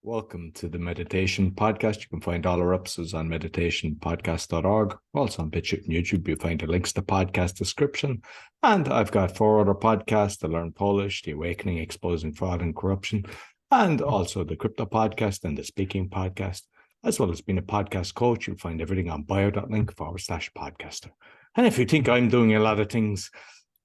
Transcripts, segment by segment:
Welcome to the Meditation Podcast. You can find all our episodes on meditationpodcast.org. Also on BitChute and YouTube, you'll find the links to the podcast description. And I've got 4 other podcasts: The Learn Polish, The Awakening, Exposing Fraud and Corruption, and also the Crypto Podcast and the Speaking Podcast, as well as being a podcast coach. You'll find everything on bio.link/podcaster. And if you think I'm doing a lot of things,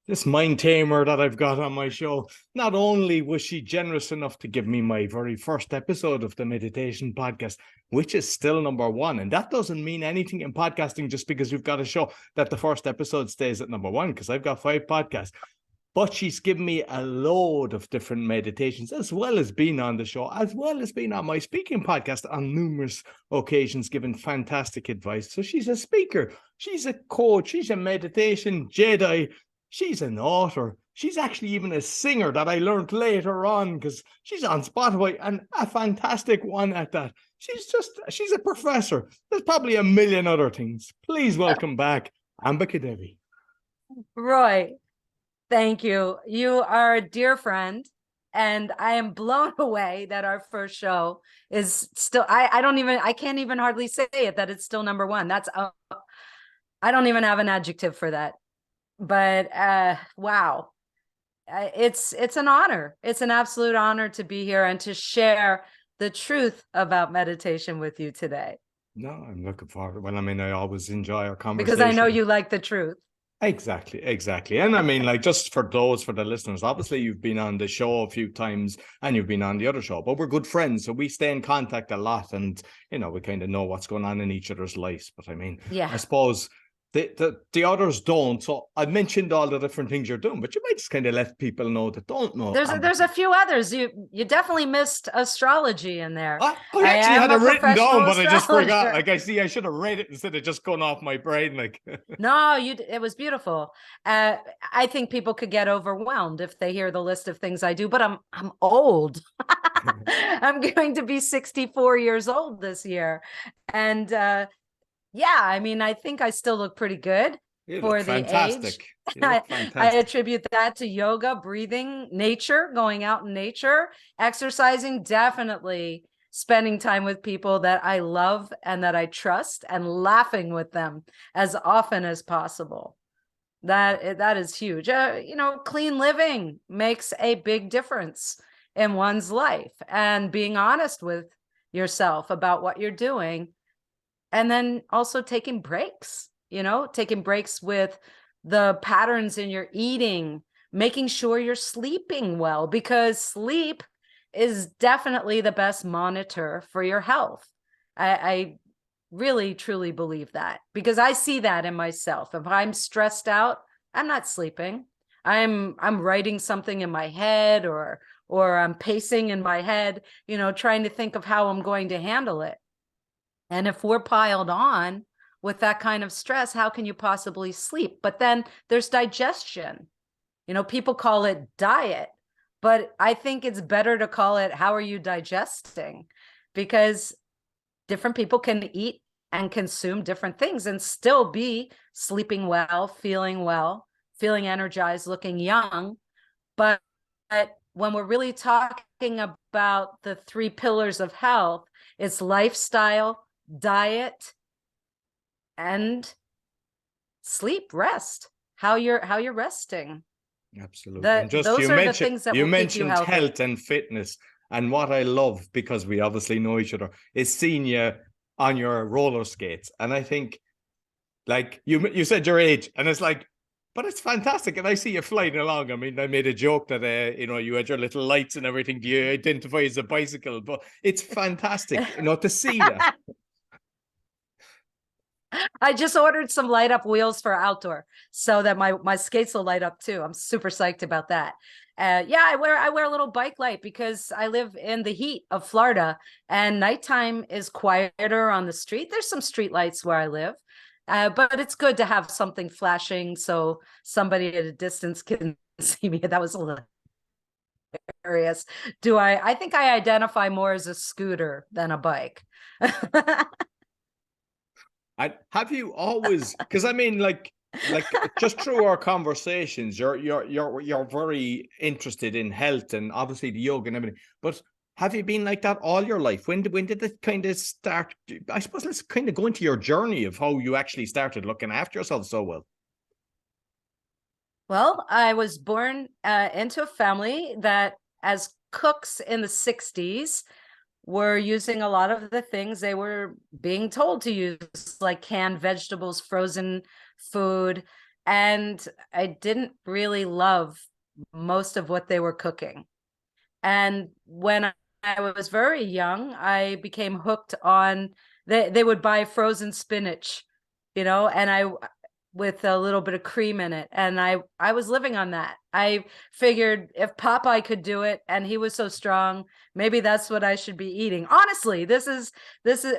this mind tamer that I've got on my show, not only was she generous enough to give me my very first episode of the Meditation Podcast, which is still #1. And that doesn't mean anything in podcasting just because you've got a show that the first episode stays at #1, because I've got 5 podcasts. But she's given me a load of different meditations, as well as being on the show, as well as being on my speaking podcast on numerous occasions, giving fantastic advice. So she's a speaker, she's a coach, she's a meditation Jedi. She's an author. She's actually even a singer that I learned later on, because she's on Spotify, and a fantastic one at that. She's a professor. There's probably a million other things. Please welcome back Ambika Devi. Roy, thank you. You are a dear friend, and I am blown away that our first show is still, I can't even hardly say it, that it's still #1. That's, I don't even have an adjective for that. But wow, it's an honor. It's an absolute honor to be here and to share the truth about meditation with you today. No, I'm looking forward. Well, I mean, I always enjoy our conversation. Because I know you like the truth. Exactly. And I mean, like, just for the listeners, obviously you've been on the show a few times and you've been on the other show, but we're good friends. So we stay in contact a lot, and, you know, we kind of know what's going on in each other's lives. But I mean, yeah, I suppose the others don't. So I mentioned all the different things you're doing, but you might just kind of let people know that don't know. There's a few others. You definitely missed astrology in there. I actually had it written down, but I just forgot. Like, I should have read it instead of just going off my brain. Like, no, it was beautiful. I think people could get overwhelmed if they hear the list of things I do, but I'm old. I'm going to be 64 years old this year, and yeah, I mean, I think I still look pretty good for the age. I attribute that to yoga, breathing, nature, going out in nature, exercising, definitely spending time with people that I love and that I trust, and laughing with them as often as possible. That is huge. You know, clean living makes a big difference in one's life, and being honest with yourself about what you're doing. And then also taking breaks, taking breaks with the patterns in your eating, making sure you're sleeping well, because sleep is definitely the best monitor for your health. I really, truly believe that, because I see that in myself. If I'm stressed out, I'm not sleeping. I'm writing something in my head, or I'm pacing in my head, trying to think of how I'm going to handle it. And if we're piled on with that kind of stress, how can you possibly sleep? But then there's digestion. People call it diet, but I think it's better to call it, how are you digesting? Because different people can eat and consume different things and still be sleeping well, feeling energized, looking young. But when we're really talking about the 3 pillars of health, it's lifestyle, diet, and sleep, rest, how you're resting. Absolutely. And just those are the things that you mentioned, health and fitness. And what I love, because we obviously know each other, is seeing you on your roller skates. And I think, like, you said your age, and it's like, but it's fantastic. And I see you flying along. I mean, I made a joke that, you had your little lights and everything. Do you identify as a bicycle? But it's fantastic, to see that. I just ordered some light up wheels for outdoor so that my skates will light up too. I'm super psyched about that. Yeah, I wear a little bike light because I live in the heat of Florida, and nighttime is quieter on the street. There's some street lights where I live, but it's good to have something flashing so somebody at a distance can see me. That was a little hilarious. I think I identify more as a scooter than a bike. Have you always, because I mean, like just through our conversations, you're very interested in health and obviously the yoga and everything. But Have you been like that all your life? When did it kind of start? I suppose let's kind of go into your journey of how you actually started looking after yourself so well. Well, I was born into a family that, as cooks in the 60s, were using a lot of the things they were being told to use, like canned vegetables, frozen food. And I didn't really love most of what they were cooking. And when I was very young, I became hooked on, they would buy frozen spinach, and I with a little bit of cream in it. And I was living on that. I figured if Popeye could do it and he was so strong, maybe that's what I should be eating. Honestly, this is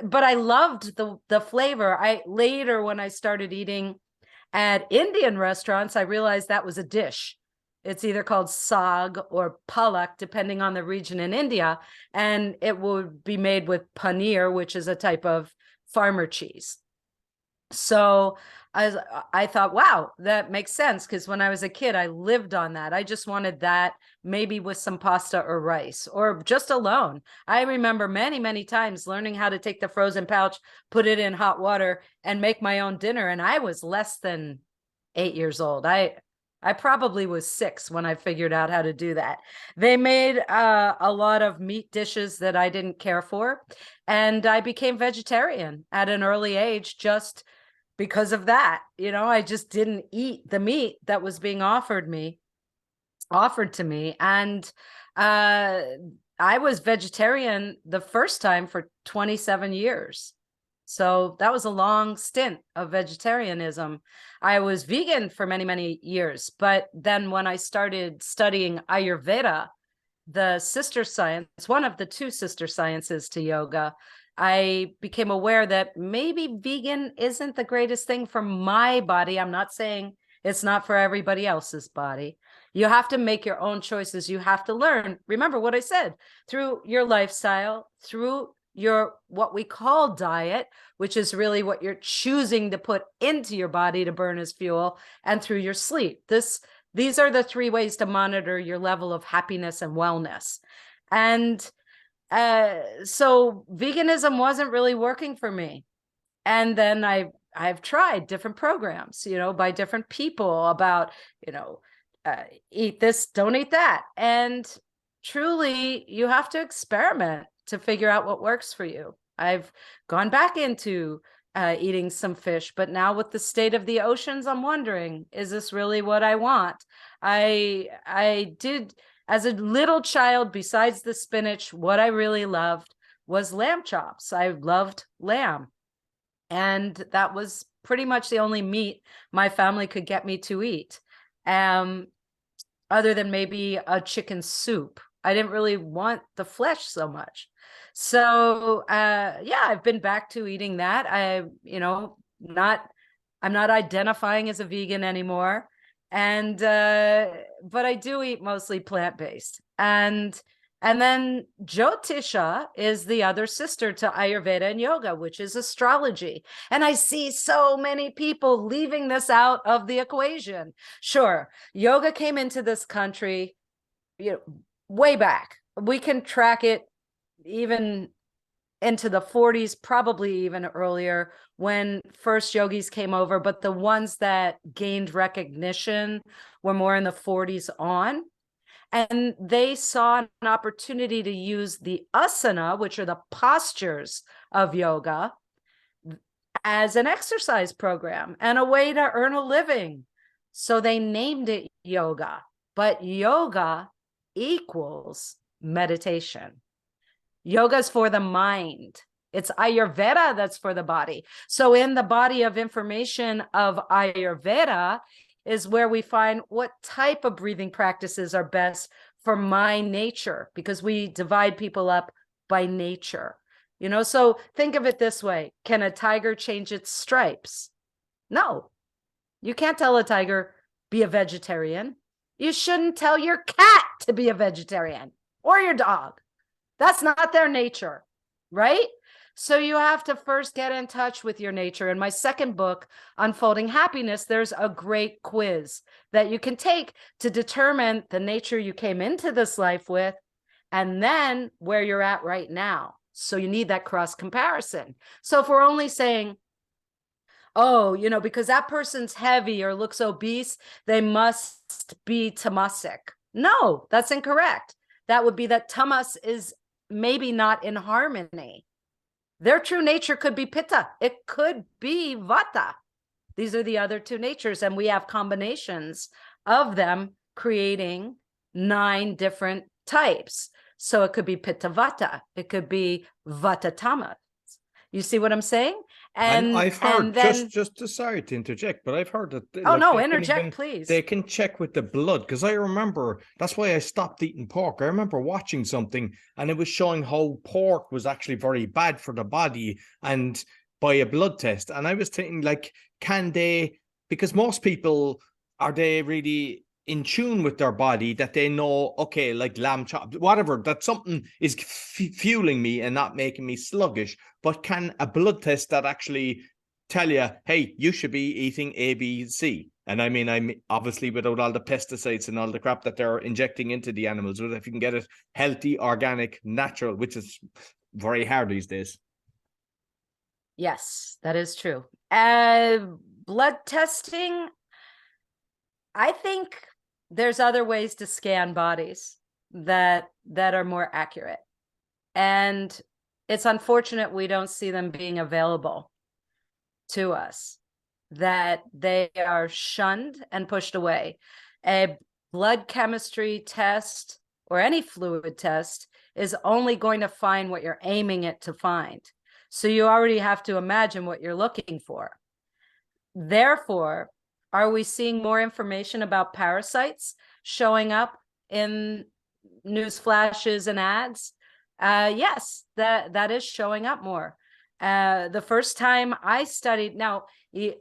but I loved the flavor. I later, when I started eating at Indian restaurants, I realized that was a dish. It's either called sag or palak, depending on the region in India. And it would be made with paneer, which is a type of farmer cheese. So I thought, wow, that makes sense. Because when I was a kid, I lived on that. I just wanted that, maybe with some pasta or rice, or just alone. I remember many, many times learning how to take the frozen pouch, put it in hot water, and make my own dinner. And I was less than 8 years old. I probably was 6 when I figured out how to do that. They made a lot of meat dishes that I didn't care for. And I became vegetarian at an early age just because of that. I just didn't eat the meat that was being offered to me. And I was vegetarian the first time for 27 years. So that was a long stint of vegetarianism. I was vegan for many, many years. But then when I started studying Ayurveda, the sister science, one of the 2 sister sciences to yoga, I became aware that maybe vegan isn't the greatest thing for my body. I'm not saying it's not for everybody else's body. You have to make your own choices. You have to learn. Remember what I said, through your lifestyle, through your what we call diet, which is really what you're choosing to put into your body to burn as fuel, and through your sleep. These are the 3 ways to monitor your level of happiness and wellness. And so veganism wasn't really working for me. And then I've tried different programs, by different people about, eat this, don't eat that. And truly, you have to experiment to figure out what works for you. I've gone back into eating some fish, but now with the state of the oceans, I'm wondering, is this really what I want? I did, as a little child, besides the spinach, what I really loved was lamb chops. I loved lamb. And that was pretty much the only meat my family could get me to eat. Other than maybe a chicken soup. I didn't really want the flesh so much. So yeah, I've been back to eating that. I'm not identifying as a vegan anymore. And but I do eat mostly plant-based. And then Jyotisha is the other sister to Ayurveda and yoga, which is astrology. And I see so many people leaving this out of the equation. Sure, yoga came into this country, way back. We can track it even into the 40s, probably even earlier, when first yogis came over. But the ones that gained recognition were more in the 40s on. And they saw an opportunity to use the asana, which are the postures of yoga, as an exercise program and a way to earn a living. So they named it yoga. But yoga equals meditation. Yoga is for the mind. It's Ayurveda that's for the body. So in the body of information of Ayurveda is where we find what type of breathing practices are best for my nature, because we divide people up by nature. So think of it this way. Can a tiger change its stripes? No. You can't tell a tiger, be a vegetarian. You shouldn't tell your cat to be a vegetarian, or your dog. That's not their nature, right? So you have to first get in touch with your nature. In my second book, Unfolding Happiness, there's a great quiz that you can take to determine the nature you came into this life with and then where you're at right now. So you need that cross comparison. So if we're only saying, oh, because that person's heavy or looks obese, they must be tamasic. No, that's incorrect. That would be that tamas is maybe not in harmony. Their true nature could be pitta. It could be vata. These are the other two natures, and we have combinations of them creating 9 different types. So it could be pitta vata. It could be vata tamas. You see what I'm saying? And I've heard, then sorry to interject, but I've heard that oh like no, they interject, please. They can check with the blood, because I remember that's why I stopped eating pork. I remember watching something and it was showing how pork was actually very bad for the body, and by a blood test. And I was thinking, like, can they? Because most people, are they really in tune with their body that they know, okay, like lamb chop, whatever, that something is fueling me and not making me sluggish? But can a blood test that actually tell you, hey, you should be eating A, B, C? And I mean, I'm obviously without all the pesticides and all the crap that they're injecting into the animals, but if you can get it healthy, organic, natural, which is very hard these days. Yes, that is true. Blood testing, I think there's other ways to scan bodies that are more accurate. And it's unfortunate we don't see them being available to us, that they are shunned and pushed away. A blood chemistry test or any fluid test is only going to find what you're aiming it to find. So you already have to imagine what you're looking for. Therefore, are we seeing more information about parasites showing up in news flashes and ads? Yes, that is showing up more. The first time I studied, now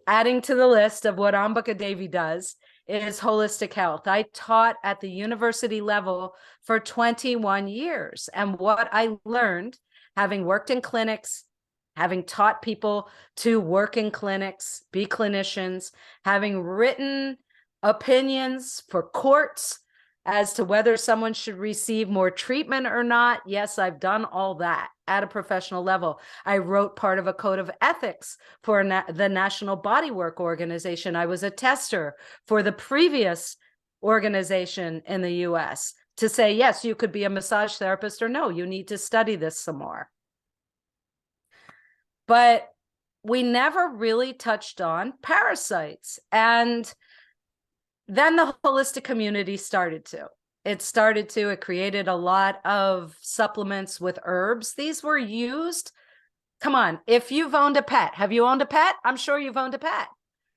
adding to the list of what Ambika Devi does is holistic health. I taught at the university level for 21 years. And what I learned, having worked in clinics, having taught people to work in clinics, be clinicians, having written opinions for courts as to whether someone should receive more treatment or not. Yes, I've done all that at a professional level. I wrote part of a code of ethics for the National Bodywork Organization. I was a tester for the previous organization in the US to say, yes, you could be a massage therapist, or no, you need to study this some more. But we never really touched on parasites. And then the holistic community started to. It created a lot of supplements with herbs. These were used. Come on, if you've owned a pet, have you owned a pet? I'm sure you've owned a pet,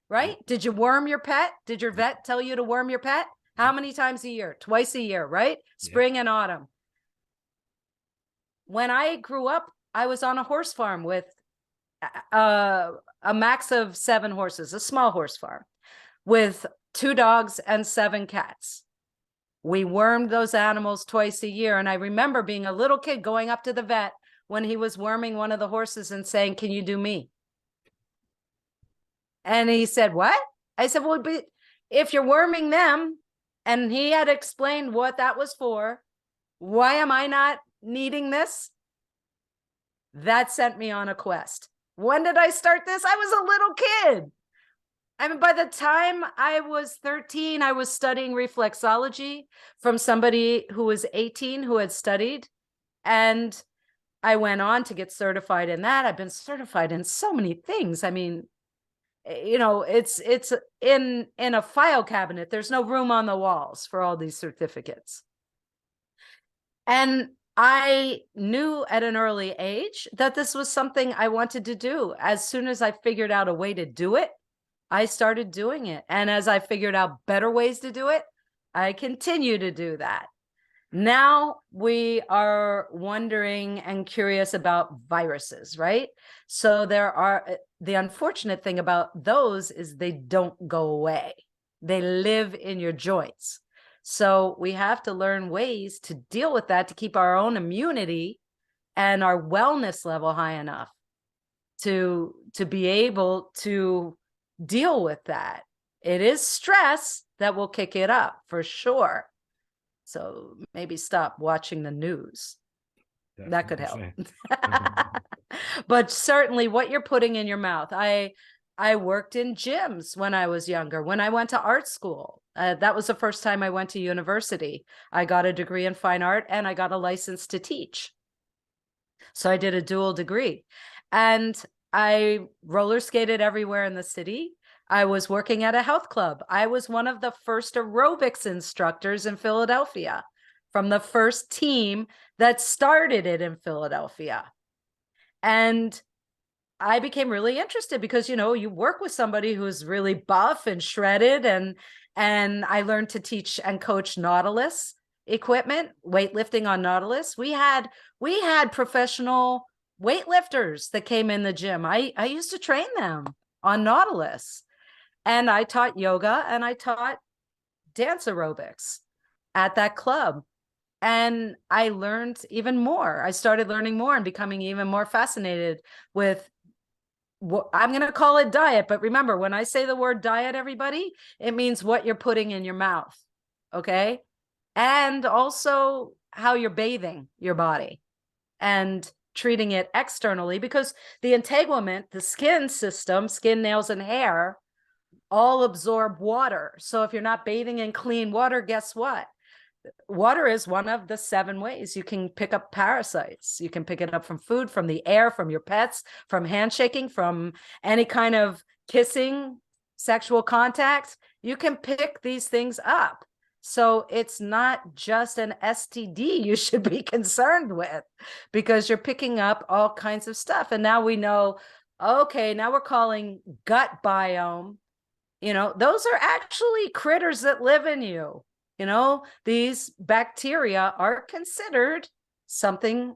right? Did you worm your pet? Did your vet tell you to worm your pet? How many times a year? Twice a year, right? Spring and autumn. When I grew up, I was on a horse farm with a max of 7 horses, a small horse farm with 2 dogs and 7 cats. We wormed those animals twice a year. And I remember being a little kid going up to the vet when he was worming one of the horses and saying, can you do me? And he said, what? I said, well, if you're worming them, and he had explained what that was for, why am I not needing this? That sent me on a quest. When did I start this? I was a little kid. I mean, by the time I was 13, I was studying reflexology from somebody who was 18 who had studied. And I went on to get certified in that. I've been certified in so many things. I mean, it's in a file cabinet. There's no room on the walls for all these certificates. And I knew at an early age that this was something I wanted to do. As soon as I figured out a way to do it, I started doing it. And as I figured out better ways to do it, I continue to do that. Now we are wondering and curious about viruses, right? So the unfortunate thing about those is they don't go away. They live in your joints. So we have to learn ways to deal with that, to keep our own immunity and our wellness level high enough to be able to deal with that. It is stress that will kick it up for sure. So maybe stop watching the news. That could help. But certainly what you're putting in your mouth. I worked in gyms when I was younger. When I went to art school, that was the first time I went to university. I got a degree in fine art and I got a license to teach. So I did a dual degree, and I roller skated everywhere in the city. I was working at a health club. I was one of the first aerobics instructors in Philadelphia, from the first team that started it in Philadelphia. And I became really interested because, you know, you work with somebody who's really buff and shredded, and I learned to teach and coach Nautilus equipment, weightlifting on Nautilus. We had professional weightlifters that came in the gym. I used to train them on Nautilus, and I taught yoga and I taught dance aerobics at that club. And I learned even more. I started learning more and becoming even more fascinated with what I'm going to call it diet. But remember, when I say the word diet, everybody, it means what you're putting in your mouth. Okay. And also how you're bathing your body and treating it externally, because the integument, the skin system, skin, nails, and hair all absorb water. So if you're not bathing in clean water, guess what? Water is one of the 7 ways you can pick up parasites. You can pick it up from food, from the air, from your pets, from handshaking, from any kind of kissing, sexual contact. You can pick these things up. So it's not just an STD you should be concerned with, because you're picking up all kinds of stuff. And now we know, okay, now we're calling gut biome. You know, those are actually critters that live in you. You know, these bacteria are considered something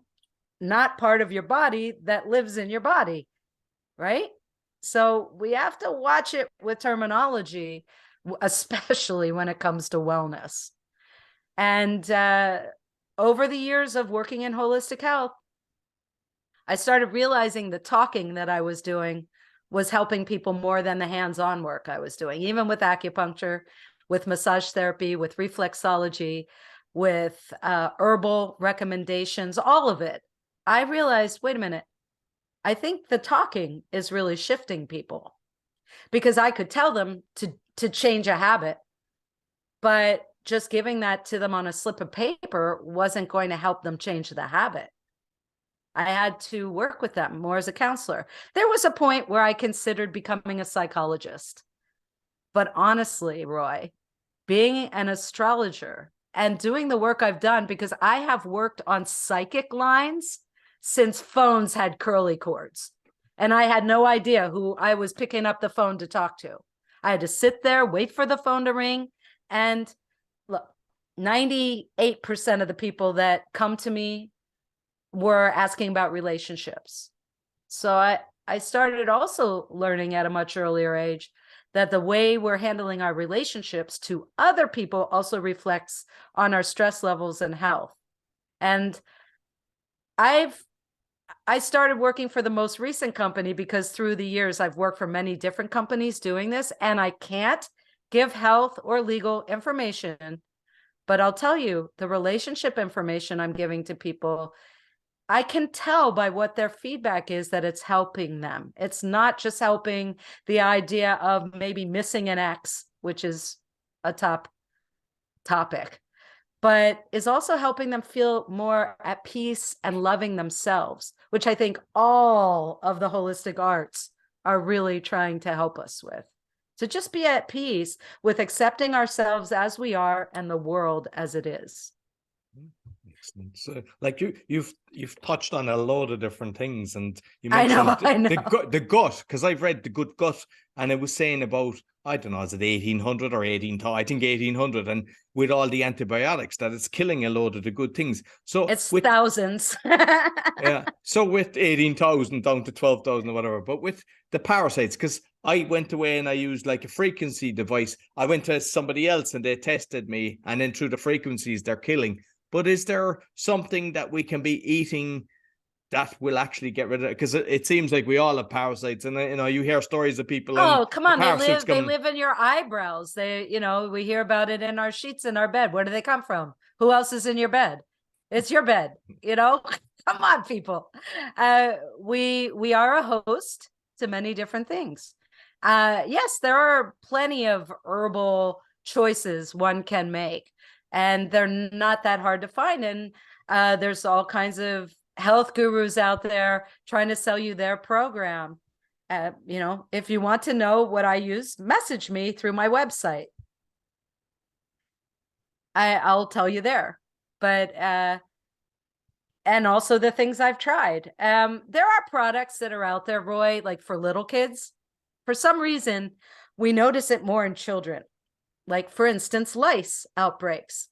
not part of your body that lives in your body, right? So we have to watch it with terminology, especially when it comes to wellness. And over the years of working in holistic health, I started realizing the talking that I was doing was helping people more than the hands-on work I was doing, even with acupuncture, with massage therapy, with reflexology, with herbal recommendations, all of it. I realized, wait a minute, I think the talking is really shifting people, because I could tell them to change a habit, but just giving that to them on a slip of paper wasn't going to help them change the habit. I had to work with them more as a counselor. There was a point where I considered becoming a psychologist. But honestly, Roy, being an astrologer and doing the work I've done, because I have worked on psychic lines since phones had curly cords, and I had no idea who I was picking up the phone to talk to. I had to sit there, wait for the phone to ring. And look, 98% of the people that come to me were asking about relationships. So I started also learning at a much earlier age that the way we're handling our relationships to other people also reflects on our stress levels and health. And I started working for the most recent company because through the years I've worked for many different companies doing this, and I can't give health or legal information, but I'll tell you, the relationship information I'm giving to people, I can tell by what their feedback is that it's helping them. It's not just helping the idea of maybe missing an ex, which is a top topic, but is also helping them feel more at peace and loving themselves, which I think all of the holistic arts are really trying to help us with. To just be at peace with accepting ourselves as we are and the world as it is. Excellent. So, like you've touched on a load of different things, and you I mentioned know. the gut, because I've read the Good Gut, and it was saying about, I don't know, is it 1800 or 1800? I think 1800, and with all the antibiotics, that it's killing a load of the good things. So It's with thousands. yeah, so with 18,000 down to 12,000 or whatever, but with the parasites, because I went away and I used like a frequency device. I went to somebody else and they tested me, and then through the frequencies they're killing. But is there something that we can be eating that will actually get rid of it? Because it seems like we all have parasites, and you hear stories of people. Oh, come on. Parasites They live in your eyebrows. We hear about it in our sheets in our bed. Where do they come from? Who else is in your bed? It's your bed, Come on, people. We are a host to many different things. Yes, there are plenty of herbal choices one can make, and they're not that hard to find. And there's all kinds of health gurus out there trying to sell you their program. If you want to know what I use, message me through my website. I'll tell you there. But and also the things I've tried. There are products that are out there, Roy, like for little kids. For some reason, we notice it more in children. Like, for instance, lice outbreaks.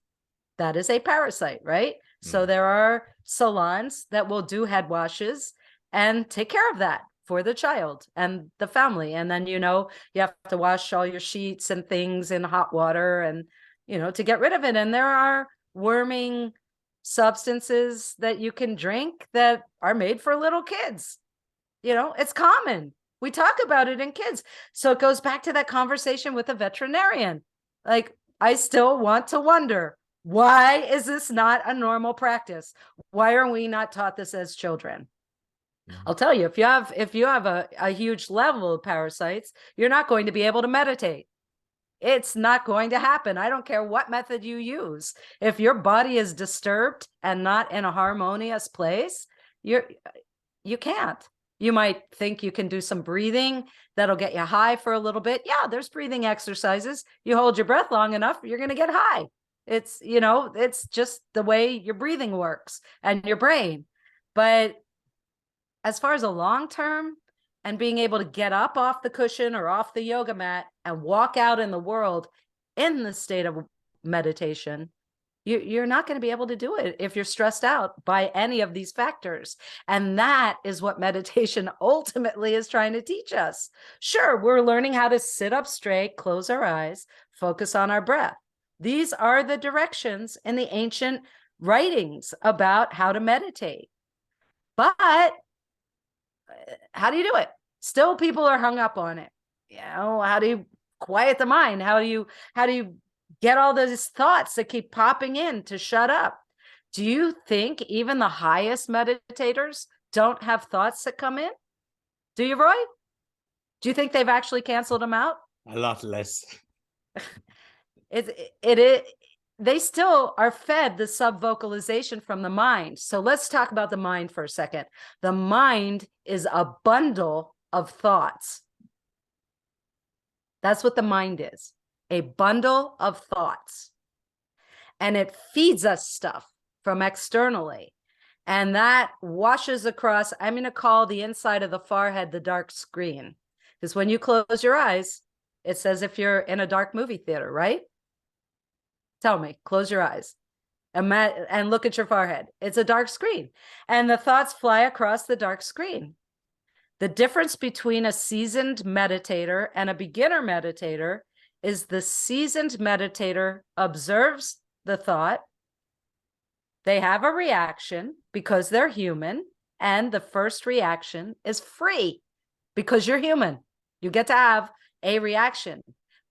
That is a parasite, right? So there are salons that will do head washes and take care of that for the child and the family. And then, you have to wash all your sheets and things in hot water and, to get rid of it. And there are worming substances that you can drink that are made for little kids. It's common. We talk about it in kids. So it goes back to that conversation with a veterinarian. Like, I still want to wonder, why is this not a normal practice? Why are we not taught this as children? I'll tell you, if you have a huge level of parasites, you're not going to be able to meditate. It's not going to happen. I don't care what method you use. If your body is disturbed and not in a harmonious place, you can't. You might think you can do some breathing that'll get you high for a little bit. Yeah, there's breathing exercises. You hold your breath long enough, you're going to get high. It's just the way your breathing works and your brain. But as far as a long term and being able to get up off the cushion or off the yoga mat and walk out in the world in the state of meditation, you're not going to be able to do it if you're stressed out by any of these factors. And that is what meditation ultimately is trying to teach us. Sure, we're learning how to sit up straight, close our eyes, focus on our breath. These are the directions in the ancient writings about how to meditate. But how do you do it? Still, people are hung up on it. How do you quiet the mind? How do you get all those thoughts that keep popping in to shut up? Do you think even the highest meditators don't have thoughts that come in? Do you, Roy? Do you think they've actually canceled them out? A lot less. They still are fed the sub-vocalization from the mind. So let's talk about the mind for a second. The mind is a bundle of thoughts. That's what the mind is, a bundle of thoughts. And it feeds us stuff from externally. And that washes across, I'm going to call the inside of the forehead the dark screen. Because when you close your eyes, it's as if you're in a dark movie theater, right? Tell me, close your eyes and look at your forehead. It's a dark screen. And the thoughts fly across the dark screen. The difference between a seasoned meditator and a beginner meditator is the seasoned meditator observes the thought. They have a reaction because they're human. And the first reaction is free because you're human. You get to have a reaction.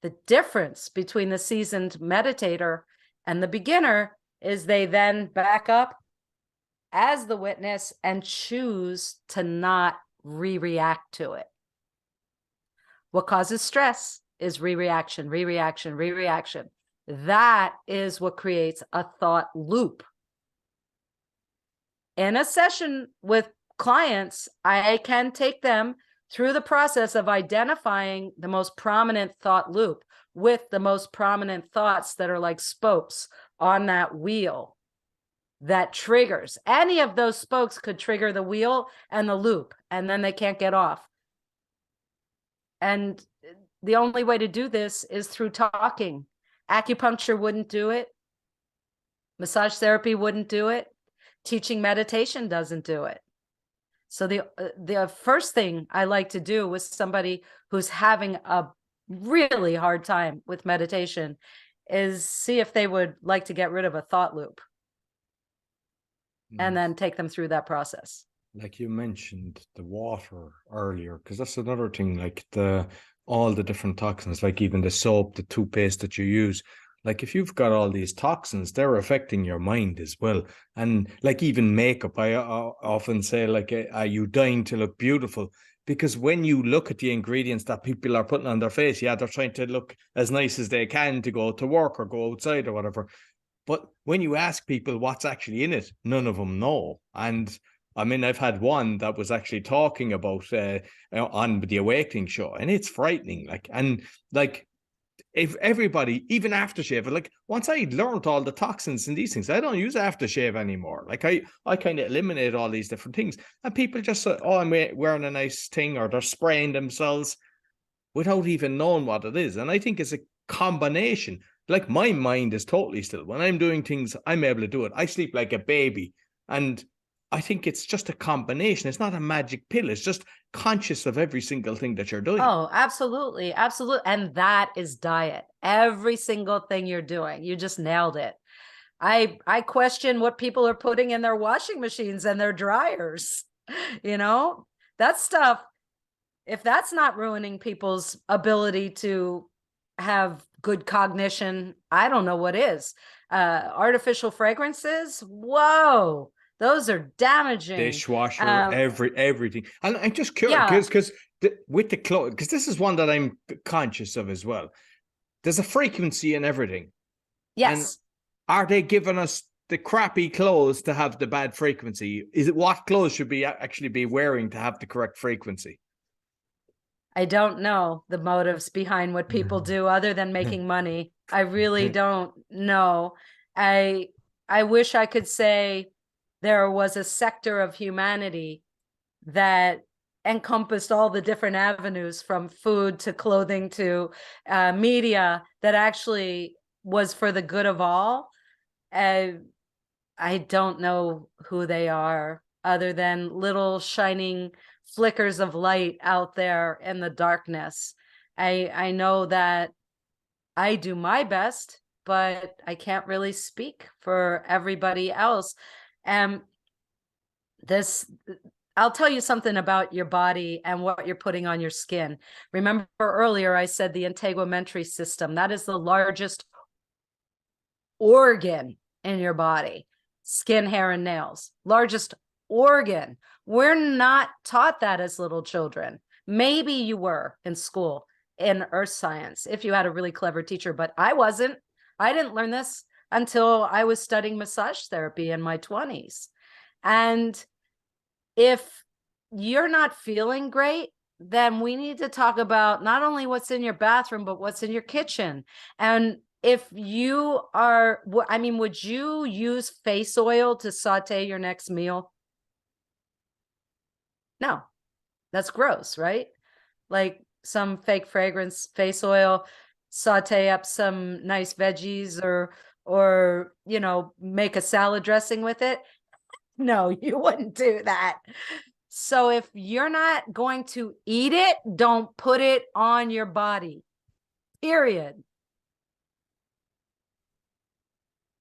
The difference between the seasoned meditator and the beginner is they then back up as the witness and choose to not re-react to it. What causes stress is re-reaction, re-reaction, re-reaction. That is what creates a thought loop. In a session with clients, I can take them through the process of identifying the most prominent thought loop with the most prominent thoughts that are like spokes on that wheel that triggers. Any of those spokes could trigger the wheel and the loop, and then they can't get off. And the only way to do this is through talking. Acupuncture wouldn't do it. Massage therapy wouldn't do it. Teaching meditation doesn't do it. So the first thing I like to do with somebody who's having a really hard time with meditation is see if they would like to get rid of a thought loop and then take them through that process. like you mentioned the water earlier, because that's another thing, like the all the different toxins, like even the soap, the toothpaste that you use. Like if you've got all these toxins, they're affecting your mind as well. And like even makeup, I often say, like, are you dying to look beautiful? Because when you look at the ingredients that people are putting on their face, yeah, they're trying to look as nice as they can to go to work or go outside or whatever. But when you ask people what's actually in it, none of them know. And I mean, I've had one that was actually talking about on the Awakening show, and it's frightening. Like, and like, if everybody, even aftershave, like once I learned all the toxins and these things, I don't use aftershave anymore. Like I kind of eliminate all these different things, and people just say, "Oh, I'm wearing a nice thing," or they're spraying themselves without even knowing what it is. And I think it's a combination. Like my mind is totally still. When I'm doing things, I'm able to do it. I sleep like a baby. And I think it's just a combination. It's not a magic pill. It's just conscious of every single thing that you're doing. Oh, absolutely. Absolutely. And that is diet. Every single thing you're doing. You just nailed it. I question what people are putting in their washing machines and their dryers. You know, that stuff, if that's not ruining people's ability to have good cognition, I don't know what is. Artificial fragrances, whoa, those are damaging. Dishwasher, everything. And I'm just curious Yeah, because with the clothes, because this is one that I'm conscious of as well. There's a frequency in everything. And yes. are they giving us the crappy clothes to have the bad frequency? Is it what clothes should be actually be wearing to have the correct frequency? I don't know the motives behind what people do other than making money. I really don't know. I I wish I could say there was a sector of humanity that encompassed all the different avenues from food to clothing to media that actually was for the good of all. Uh, I don't know who they are other than little shining flickers of light out there in the darkness. I know that I do my best, but I can't really speak for everybody else. And this I'll tell you something about your body and what you're putting on your skin. Remember earlier I said the integumentary system, that is the largest organ in your body. Skin, hair, and nails. Largest organ. We're not taught that as little children. Maybe you were in school in earth science if you had a really clever teacher, but I wasn't. I didn't learn this until I was studying massage therapy in my 20s. And if you're not feeling great, then we need to talk about not only what's in your bathroom, but what's in your kitchen. And if you are, I mean, would you use face oil to saute your next meal? No, that's gross, right? Like some fake fragrance face oil, saute up some nice veggies or make a salad dressing with it. No, you wouldn't do that. So if you're not going to eat it, don't put it on your body. Period.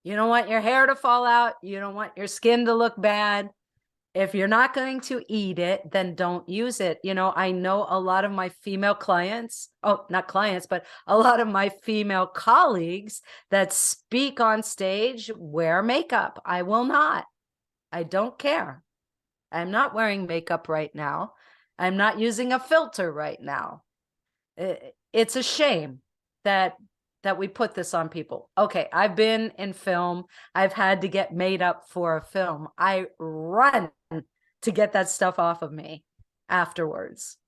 You don't want your hair to fall out. You don't want your skin to look bad. If you're not going to eat it, then don't use it. I know a lot of my female clients, oh, not clients, but a lot of my female colleagues that speak on stage wear makeup. I will not. I don't care. I'm not wearing makeup right now. I'm not using a filter right now. It's a shame that we put this on people. Okay, I've been in film. I've had to get made up for a film. I run to get that stuff off of me afterwards.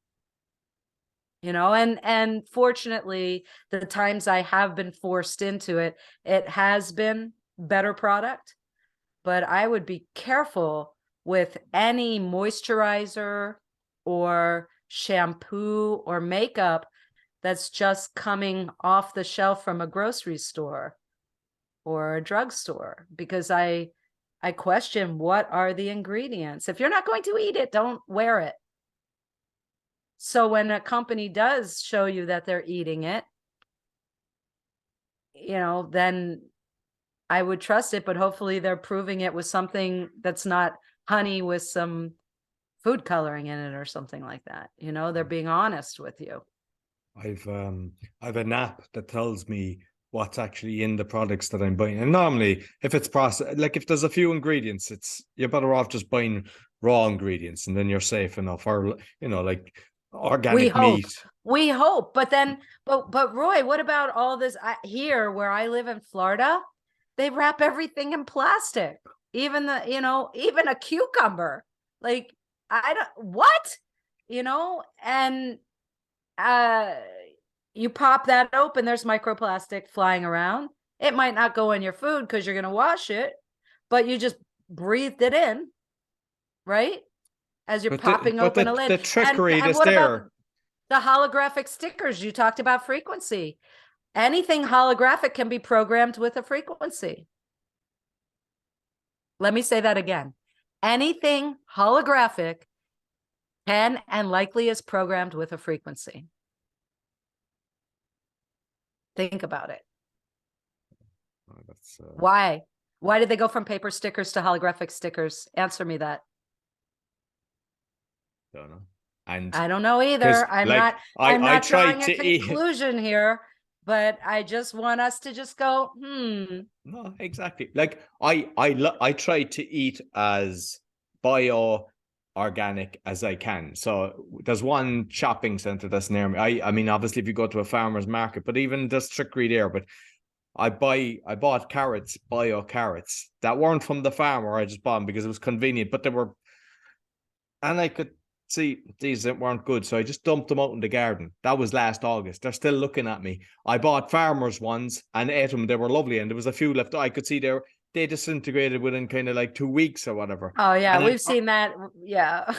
And fortunately, the times I have been forced into it, it has been better product, but I would be careful with any moisturizer or shampoo or makeup that's just coming off the shelf from a grocery store or a drugstore, because I question what are the ingredients. If you're not going to eat it, don't wear it. So when a company does show you that they're eating it, then I would trust it, but hopefully they're proving it with something that's not honey with some food coloring in it or something like that. They're being honest with you. I've an app that tells me what's actually in the products that I'm buying. And normally if it's processed, like if there's a few ingredients, you're better off just buying raw ingredients and then you're safe enough. Or, like organic meat. We hope. But then, but Roy, what about all this here where I live in Florida? They wrap everything in plastic, even even a cucumber. Like, I don't, what? And you pop that open, there's microplastic flying around. It might not go in your food because you're going to wash it, but you just breathed it in, right? As you're popping open a lid. The trickery and is what there. about the holographic stickers? You talked about frequency. Anything holographic can be programmed with a frequency. Let me say that again. Anything holographic can and likely is programmed with a frequency. Think about it. Why? Why did they go from paper stickers to holographic stickers? Answer me that. Don't know. And I don't know either. I'm not drawing a conclusion here, but I just want us to just go, No, exactly. Like I try to eat as bio organic as I can. So there's one shopping center that's near me. I mean, obviously if you go to a farmer's market, but even there's trickery there, but I bought carrots, bio carrots that weren't from the farmer. I just bought them because it was convenient, but they were, and I could see these weren't good. So I just dumped them out in the garden. That was last August. They're still looking at me. I bought farmers ones and ate them. They were lovely. And there was a few left. I could see they disintegrated within kind of like 2 weeks or whatever. Oh yeah. And we've seen that. Yeah.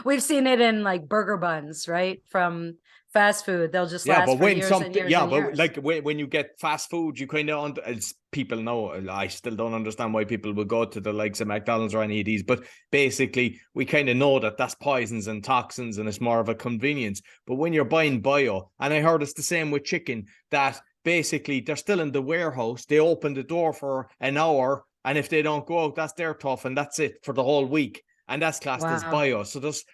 We've seen it in like burger buns, right? From fast food. They'll just last for years and years and years. Like when you get fast food, you kind of, as people know, I still don't understand why people would go to the likes of McDonald's or any of these, but basically we kind of know that that's poisons and toxins and it's more of a convenience. But when you're buying bio, and I heard it's the same with chicken, that basically they're still in the warehouse, they open the door for an hour, and if they don't go out, that's their tough, and that's it for the whole week, and that's classed as bio. So there's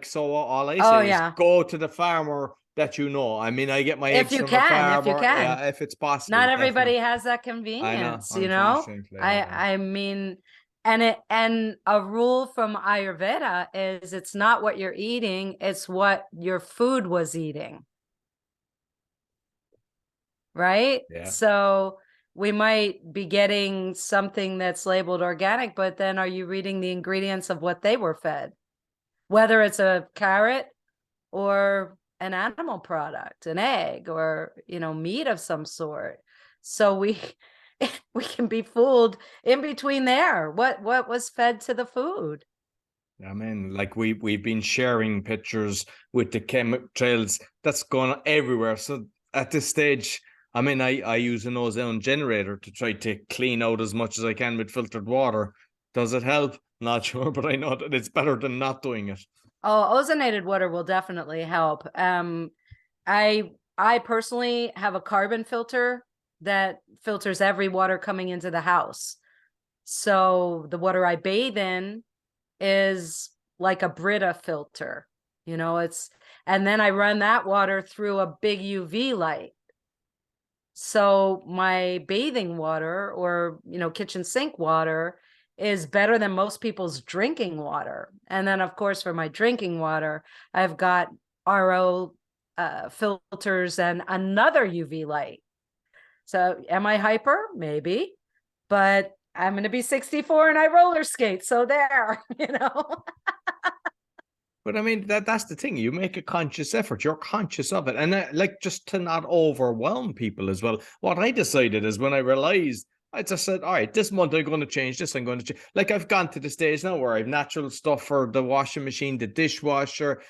so all I say is go to the farmer that you know. I mean, I get my eggs from a farmer if it's possible. Not everybody has that convenience, I mean, and a rule from Ayurveda is it's not what you're eating, it's what your food was eating. Right? Yeah. So we might be getting something that's labeled organic, but then are you reading the ingredients of what they were fed? Whether it's a carrot or an animal product, an egg, or, meat of some sort. So we can be fooled in between there. What was fed to the food? I mean, like we've been sharing pictures with the chemtrails that's going everywhere. So at this stage, I mean, I use an ozone generator to try to clean out as much as I can with filtered water. Does it help? Not sure, but I know that it's better than not doing it. Oh, ozonated water will definitely help. I personally have a carbon filter that filters every water coming into the house. So the water I bathe in is like a Brita filter, and then I run that water through a big UV light. So my bathing water or, kitchen sink water is better than most people's drinking water. And then, of course, for my drinking water, I've got RO filters and another UV light. So am I hyper? Maybe. But I'm going to be 64 and I roller skate. So there, But I mean, that's the thing. You make a conscious effort. You're conscious of it. And just to not overwhelm people as well. What I decided is when I realized, I just said, all right, this month I'm going to change this. I'm going to change. Like I've gone to the stage now where I have natural stuff for the washing machine, the dishwasher,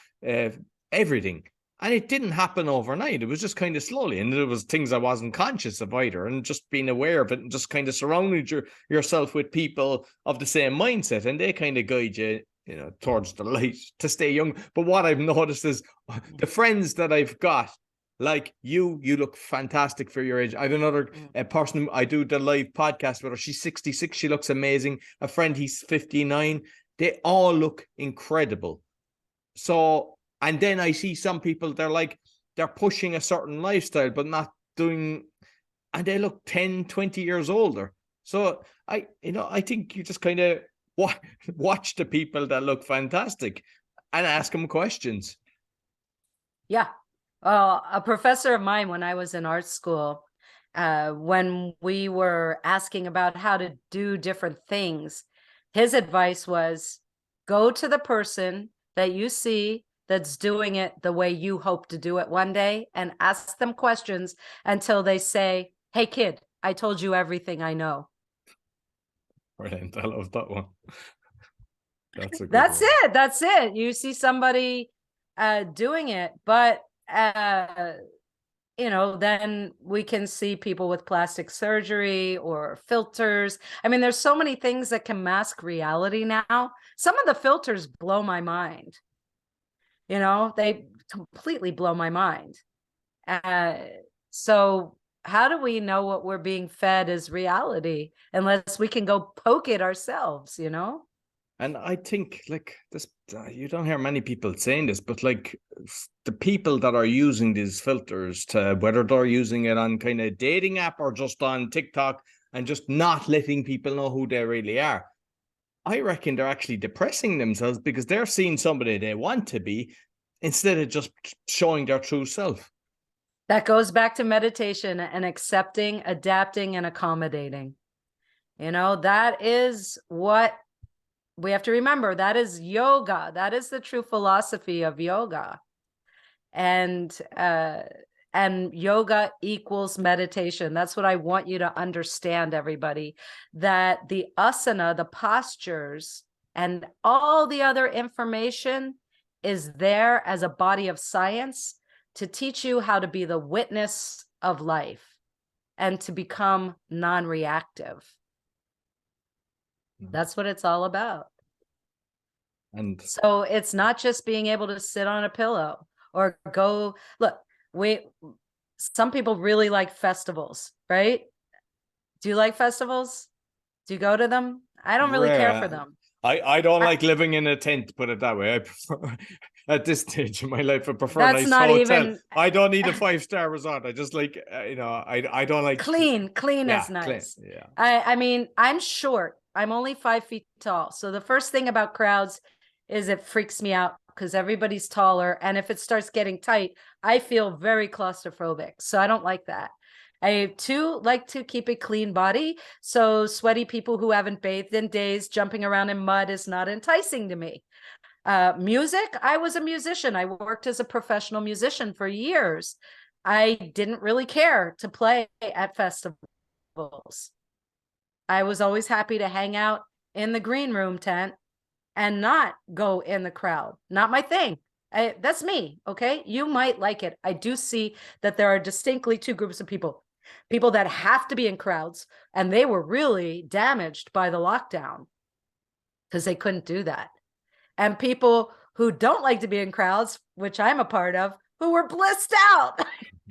everything. And it didn't happen overnight. It was just kind of slowly. And there was things I wasn't conscious of either. And just being aware of it and just kind of surrounding yourself with people of the same mindset. And they kind of guide you, towards the light to stay young. But what I've noticed is the friends that I've got, like you look fantastic for your age. I have another person I do the live podcast with her. She's 66. She looks amazing. A friend, he's 59. they all look incredible. So, and then I see some people, they're pushing a certain lifestyle, but not doing, and they look 10, 20 years older. So I think you just kind of watch the people that look fantastic and ask them questions. Yeah. A professor of mine when I was in art school, when we were asking about how to do different things, his advice was go to the person that you see that's doing it the way you hope to do it one day and ask them questions until they say, hey, kid, I told you everything I know. Brilliant. I love that one. That's a good That's one. it. That's it. You see somebody doing it, but then we can see people with plastic surgery or filters. I mean, there's so many things that can mask reality now. Some of the filters blow my mind. They completely blow my mind. So how do we know what we're being fed is reality unless we can go poke it ourselves, And I think this, you don't hear many people saying this, but the people that are using these filters, to whether they're using it on kind of dating app or just on TikTok and just not letting people know who they really are, I reckon they're actually depressing themselves because they're seeing somebody they want to be instead of just showing their true self. That goes back to meditation and accepting, adapting, and accommodating. That is what we have to remember. That is yoga. That is the true philosophy of yoga. And yoga equals meditation. That's what I want you to understand, everybody, that the asana, the postures, and all the other information is there as a body of science to teach you how to be the witness of life and to become non-reactive. That's what it's all about. And so it's not just being able to sit on a pillow or go look. Some people really like festivals, right? Do you like festivals? Do you go to them? I don't really care for them. I don't like living in a tent, put it that way. I prefer, at this stage of my life, I prefer a nice hotel. Even, I don't need a 5-star resort. I just like, I don't like clean is nice. Clean, yeah. I mean, I'm short. I'm only 5 feet tall. So the first thing about crowds is it freaks me out because everybody's taller. And if it starts getting tight, I feel very claustrophobic. So I don't like that. I too like to keep a clean body. So sweaty people who haven't bathed in days, jumping around in mud is not enticing to me. Music, I was a musician. I worked as a professional musician for years. I didn't really care to play at festivals. I was always happy to hang out in the green room tent and not go in the crowd. Not my thing. That's me. Okay. You might like it. I do see that there are distinctly two groups of people that have to be in crowds, and they were really damaged by the lockdown because they couldn't do that. And people who don't like to be in crowds, which I'm a part of, who were blissed out.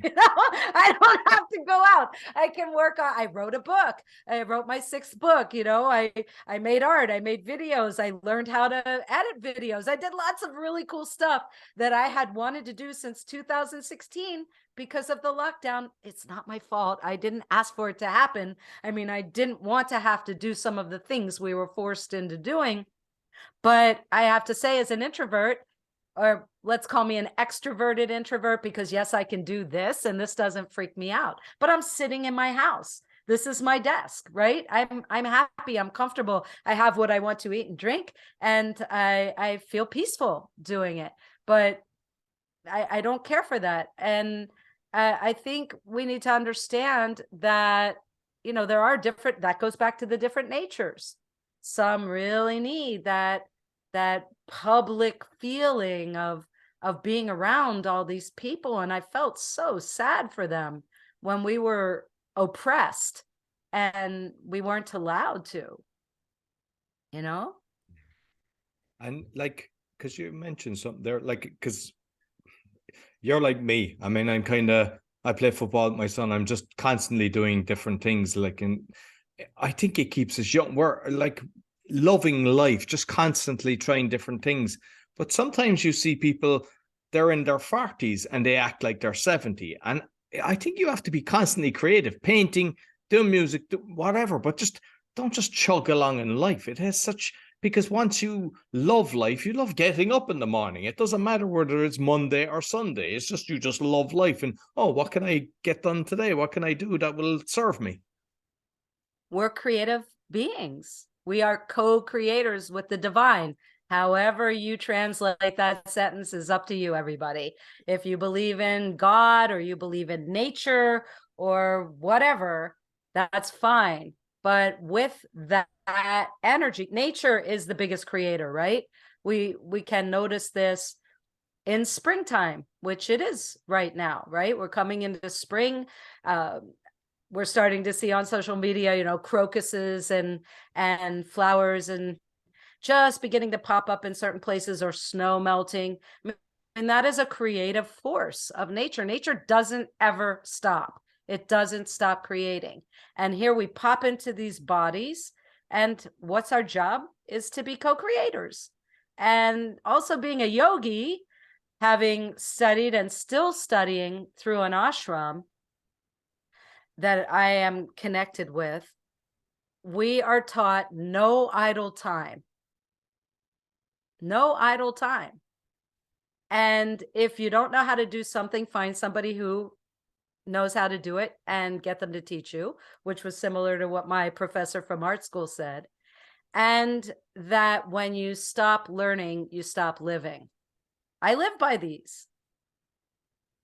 I don't have to go out. I can work on, I wrote a book. I wrote my 6th book. I made art. I made videos. I learned how to edit videos. I did lots of really cool stuff that I had wanted to do since 2016 because of the lockdown. It's not my fault. I didn't ask for it to happen. I mean, I didn't want to have to do some of the things we were forced into doing. But I have to say, as an introvert, or let's call me an extroverted introvert, because yes, I can do this and this doesn't freak me out, but I'm sitting in my house. This is my desk, right? I'm happy. I'm comfortable. I have what I want to eat and drink, and I feel peaceful doing it, but I don't care for that. And I think we need to understand that, there are different, that goes back to the different natures. Some really need that public feeling of being around all these people. And I felt so sad for them when we were oppressed and we weren't allowed to, And because you mentioned something there, because you're like me. I mean, I play football with my son. I'm just constantly doing different things. And I think it keeps us young. We're loving life, just constantly trying different things. But sometimes you see people, they're in their 40s and they act like they're 70. And I think you have to be constantly creative, painting, doing music, whatever, but just don't just chug along in life. It has such, because once you love life, you love getting up in the morning. It doesn't matter whether it's Monday or Sunday. It's just, you just love life. And, oh, what can I get done today? What can I do that will serve me? We're creative beings. We are co-creators with the divine. However you translate that sentence is up to you, everybody. If you believe in God or you believe in nature or whatever, that's fine. But with that energy, nature is the biggest creator, right? We can notice this in springtime, which it is right now, right? We're coming into spring. We're starting to see on social media, crocuses and flowers and just beginning to pop up in certain places, or snow melting. And that is a creative force of nature. Nature doesn't ever stop. It doesn't stop creating. And here we pop into these bodies, and what's our job is to be co-creators. And also, being a yogi, having studied and still studying through an ashram that I am connected with, we are taught no idle time. No idle time. And if you don't know how to do something, find somebody who knows how to do it and get them to teach you, which was similar to what my professor from art school said. And that when you stop learning, you stop living. I live by these.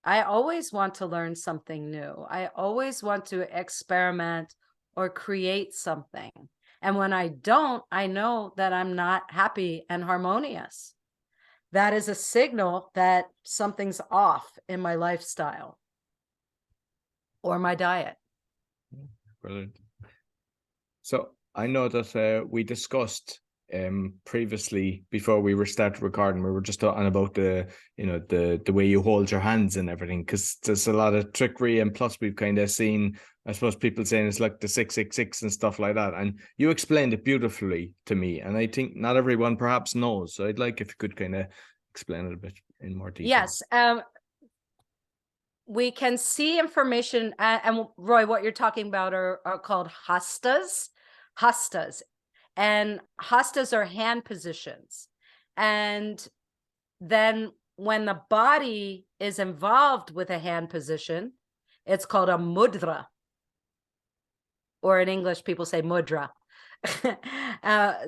I always want to learn something new. I always want to experiment or create something. And when I don't, I know that I'm not happy and harmonious. That is a signal that something's off in my lifestyle or my diet. Brilliant. So I know that we discussed previously, before we were started recording, we were just talking about the way you hold your hands and everything, because there's a lot of trickery, and plus we've kind of seen, I suppose, people saying it's like the 666 and stuff like that, and you explained it beautifully to me, and I think not everyone perhaps knows, so I'd like if you could kind of explain it a bit in more detail. Yes. We can see information, and Roy, what you're talking about are called hastas. And hastas are hand positions. And then when the body is involved with a hand position, it's called a mudra. Or in English, people say mudra.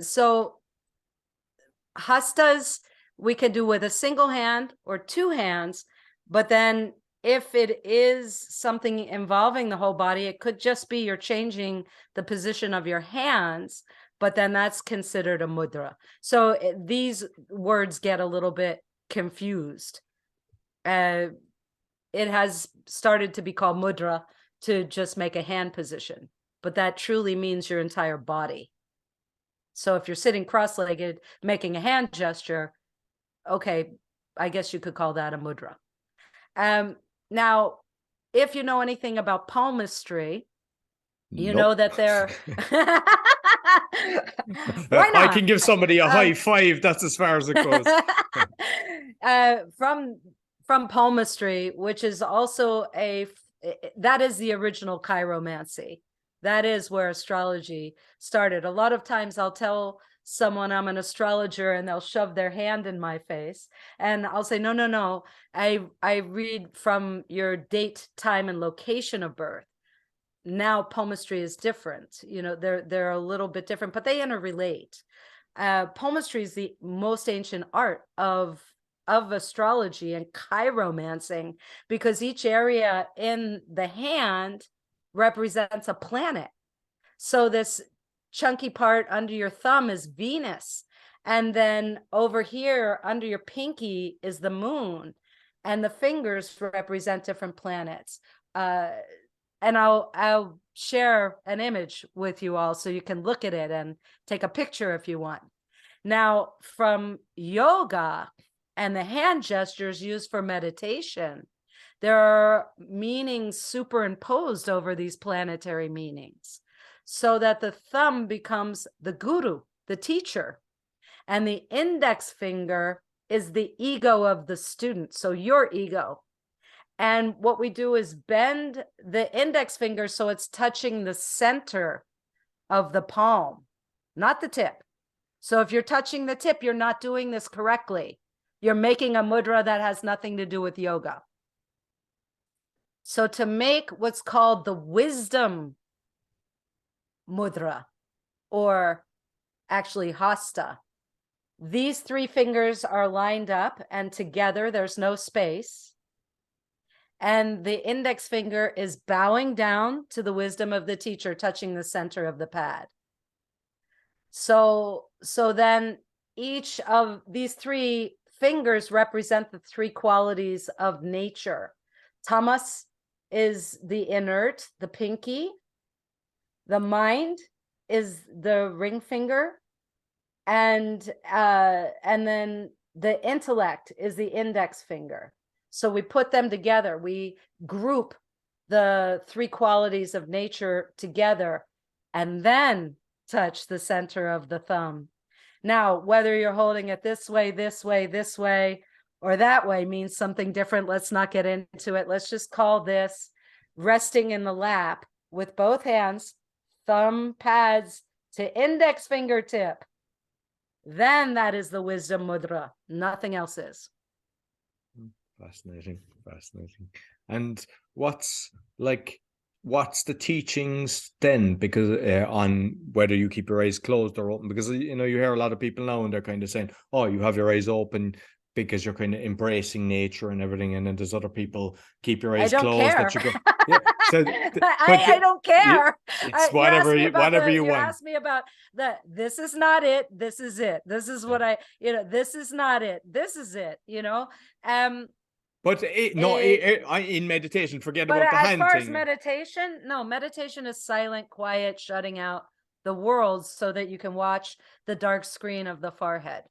So hastas we can do with a single hand or two hands, but then if it is something involving the whole body, it could just be you're changing the position of your hands, but then that's considered a mudra. So these words get a little bit confused. It has started to be called mudra to just make a hand position, but that truly means your entire body. So if you're sitting cross-legged, making a hand gesture, okay, I guess you could call that a mudra. Now, if you know anything about palmistry, you know that they're why not? I can give somebody a high five. That's as far as it goes. From palmistry, which is also that is the original chiromancy. That is where astrology started. A lot of times I'll tell someone I'm an astrologer and they'll shove their hand in my face and I'll say, no. I read from your date, time, and location of birth. Now palmistry is different. They're a little bit different, but they interrelate. Palmistry is the most ancient art of astrology and chiromancing, because each area in the hand represents a planet. So this chunky part under your thumb is Venus, and then over here under your pinky is the moon, and the fingers represent different planets. And I'll share an image with you all so you can look at it and take a picture if you want. Now, from yoga and the hand gestures used for meditation, there are meanings superimposed over these planetary meanings, so that the thumb becomes the guru the teacher. And the index finger is the ego of the student, so your ego. And what we do is bend the index finger so it's touching the center of the palm, not the tip. So if you're touching the tip, you're not doing this correctly. You're making a mudra that has nothing to do with yoga. So to make what's called the wisdom mudra, or actually hasta, these three fingers are lined up and together, there's no space. And the index finger is bowing down to the wisdom of the teacher, touching the center of the pad. So then each of these three fingers represent the three qualities of nature. Tamas is the inert, the pinky. The mind is the ring finger. And then the intellect is the index finger. So we put them together. We group the three qualities of nature together and then touch the center of the thumb. Now, whether you're holding it this way, or that way means something different. Let's not get into it. Let's just call this resting in the lap with both hands, thumb pads to index fingertip. Then that is the wisdom mudra. Nothing else is. Fascinating. And what's the teachings then? Because on whether you keep your eyes closed or open, because you hear a lot of people now and they're kind of saying, oh, you have your eyes open because you're kind of embracing nature and everything, and then there's other people keep your eyes closed. Care. That you go, yeah. So I don't care. It's whatever you want. Ask me about that. This is not it. This is it. This is what this is not it. This is it. But in meditation, forget about the hand thing. As far as meditation, no, meditation is silent, quiet, shutting out the world so that you can watch the dark screen of the forehead.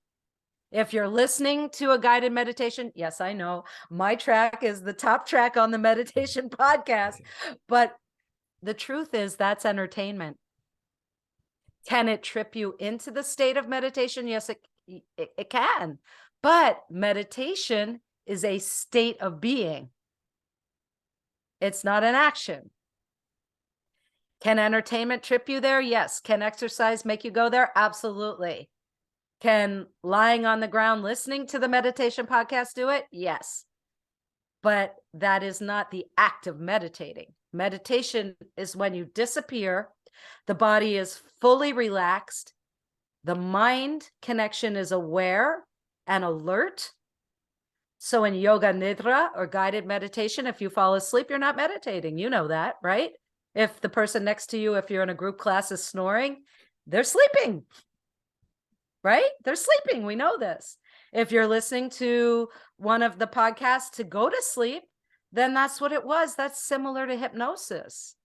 If you're listening to a guided meditation, yes, I know my track is the top track on the meditation podcast, but the truth is that's entertainment. Can it trip you into the state of meditation? Yes, it can. But meditation is a state of being. It's not an action. Can entertainment trip you there? Yes. Can exercise make you go there? Absolutely. Can lying on the ground listening to the meditation podcast do it? Yes. But that is not the act of meditating. Meditation is when you disappear, the body is fully relaxed, the mind connection is aware and alert. So in yoga nidra or guided meditation, if you fall asleep, you're not meditating. You know that, right? If the person next to you, if you're in a group class, is snoring, they're sleeping, right? They're sleeping. We know this. If you're listening to one of the podcasts to go to sleep, then that's what it was. That's similar to hypnosis.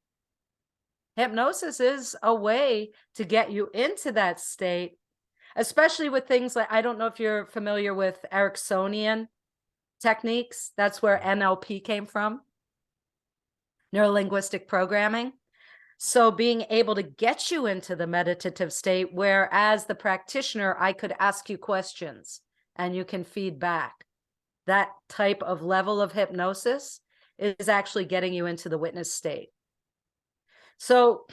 Hypnosis is a way to get you into that state, especially with things like, I don't know if you're familiar with Ericksonian techniques. That's where NLP came from, neuro-linguistic programming. So being able to get you into the meditative state where, as the practitioner, I could ask you questions and you can feed back. That type of level of hypnosis is actually getting you into the witness state. So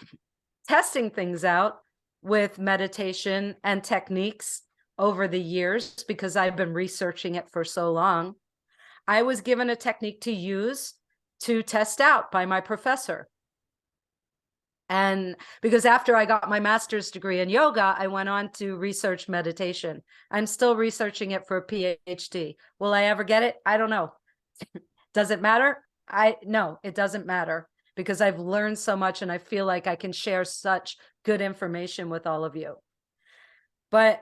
testing things out with meditation and techniques over the years, because I've been researching it for so long, I was given a technique to use to test out by my professor. And because after I got my master's degree in yoga, I went on to research meditation. I'm still researching it for a PhD. Will I ever get it? I don't know. Does it matter? No, it doesn't matter, because I've learned so much and I feel like I can share such good information with all of you. But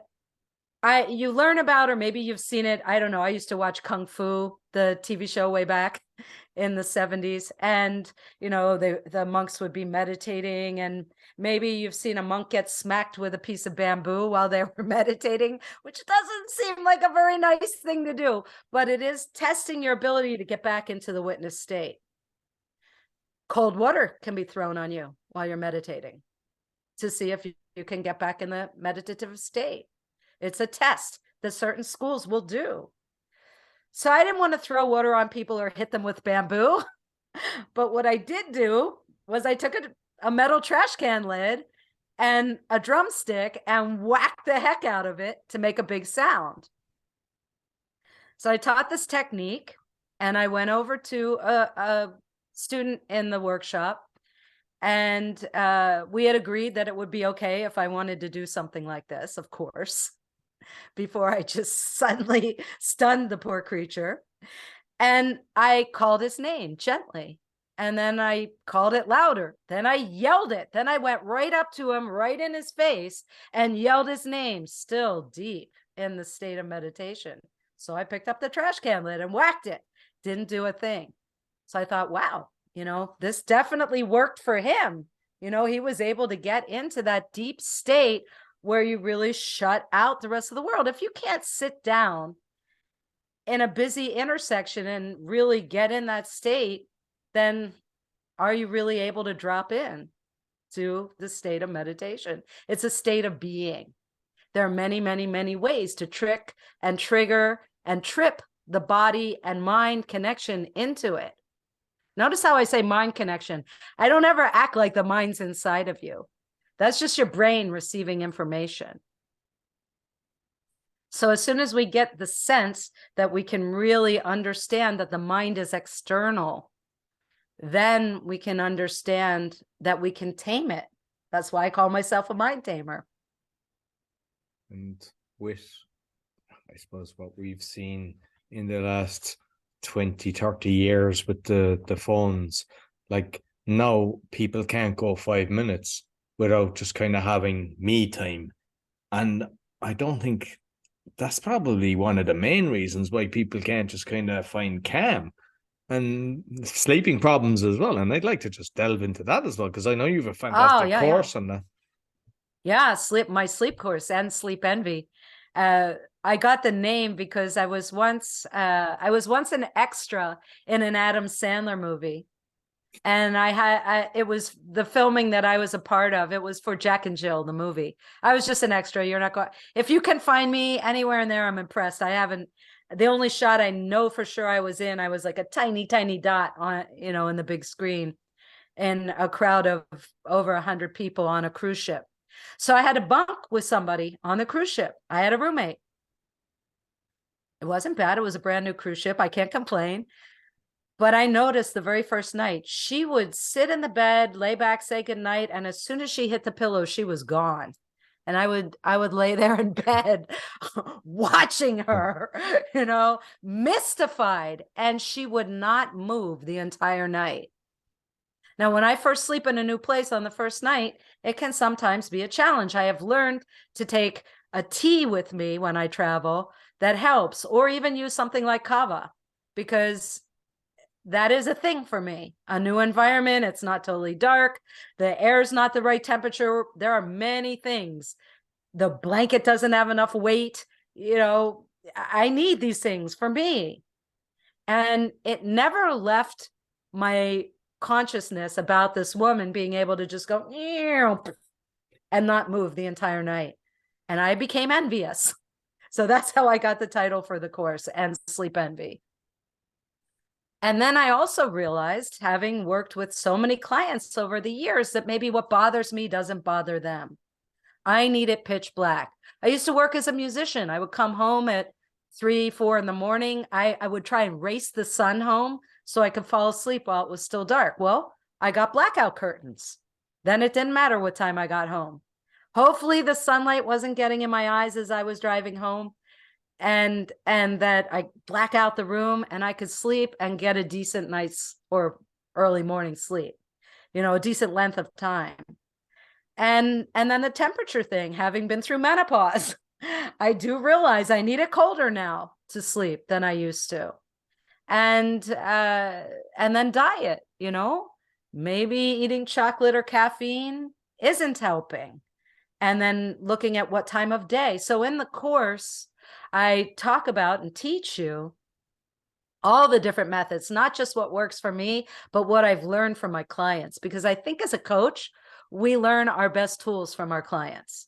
you learn about, or maybe you've seen it, I don't know, I used to watch Kung Fu, the TV show way back in the 70s, and the monks would be meditating, and maybe you've seen a monk get smacked with a piece of bamboo while they were meditating, which doesn't seem like a very nice thing to do, but it is testing your ability to get back into the witness state. Cold water can be thrown on you while you're meditating to see if you can get back in the meditative state. It's a test that certain schools will do. So I didn't want to throw water on people or hit them with bamboo. But what I did do was I took a metal trash can lid and a drumstick and whacked the heck out of it to make a big sound. So I taught this technique, and I went over to a student in the workshop, and we had agreed that it would be okay if I wanted to do something like this, of course, before I just suddenly stunned the poor creature. And I called his name gently. And then I called it louder. Then I yelled it. Then I went right up to him, right in his face, and yelled his name, still deep in the state of meditation. So I picked up the trash can lid and whacked it. Didn't do a thing. So I thought, wow, this definitely worked for him. He was able to get into that deep state where you really shut out the rest of the world. If you can't sit down in a busy intersection and really get in that state, then are you really able to drop in to the state of meditation? It's a state of being. There are many, many, many ways to trick and trigger and trip the body and mind connection into it. Notice how I say mind connection. I don't ever act like the mind's inside of you. That's just your brain receiving information. So as soon as we get the sense that we can really understand that the mind is external, then we can understand that we can tame it. That's why I call myself a mind tamer. And with, I suppose, what we've seen in the last 20, 30 years with the phones, like now people can't go 5 minutes without just kind of having me time. And I don't think that's probably one of the main reasons why people can't just kind of find calm, and sleeping problems as well. And I'd like to just delve into that as well, because I know you have a fantastic course on that. Yeah, my sleep course and sleep envy. I got the name because I was once an extra in an Adam Sandler movie. And it was the filming that I was a part of. It was for Jack and Jill, the movie. I was just an extra. You're not going, if you can find me anywhere in there, I'm impressed. The only shot I know for sure I was in, I was like a tiny, tiny dot on, in the big screen in a crowd of over 100 people on a cruise ship. So I had to bunk with somebody on the cruise ship. I had a roommate. It wasn't bad. It was a brand new cruise ship. I can't complain. But I noticed the very first night, she would sit in the bed, lay back, say goodnight, and as soon as she hit the pillow, she was gone. And I would lay there in bed watching her, mystified, and she would not move the entire night. Now, when I first sleep in a new place on the first night, it can sometimes be a challenge. I have learned to take a tea with me when I travel that helps, or even use something like kava, because that is a thing for me. A new environment, it's not totally dark, the air's not the right temperature. There are many things. The blanket doesn't have enough weight. I need these things for me. And it never left my consciousness about this woman being able to just go and not move the entire night. And I became envious. So that's how I got the title for the course, and sleep envy. And then I also realized, having worked with so many clients over the years, that maybe what bothers me doesn't bother them. I need it pitch black. I used to work as a musician. I would come home at 3, 4 in the morning. I would try and race the sun home so I could fall asleep while it was still dark. Well, I got blackout curtains. Then it didn't matter what time I got home. Hopefully the sunlight wasn't getting in my eyes as I was driving home, and that I black out the room and I could sleep and get a decent night's or early morning sleep, a decent length of time. And then the temperature thing, having been through menopause, I do realize I need it colder now to sleep than I used to. And then diet, maybe eating chocolate or caffeine isn't helping. And then looking at what time of day. So in the course, I talk about and teach you all the different methods, not just what works for me, but what I've learned from my clients. Because I think as a coach, we learn our best tools from our clients,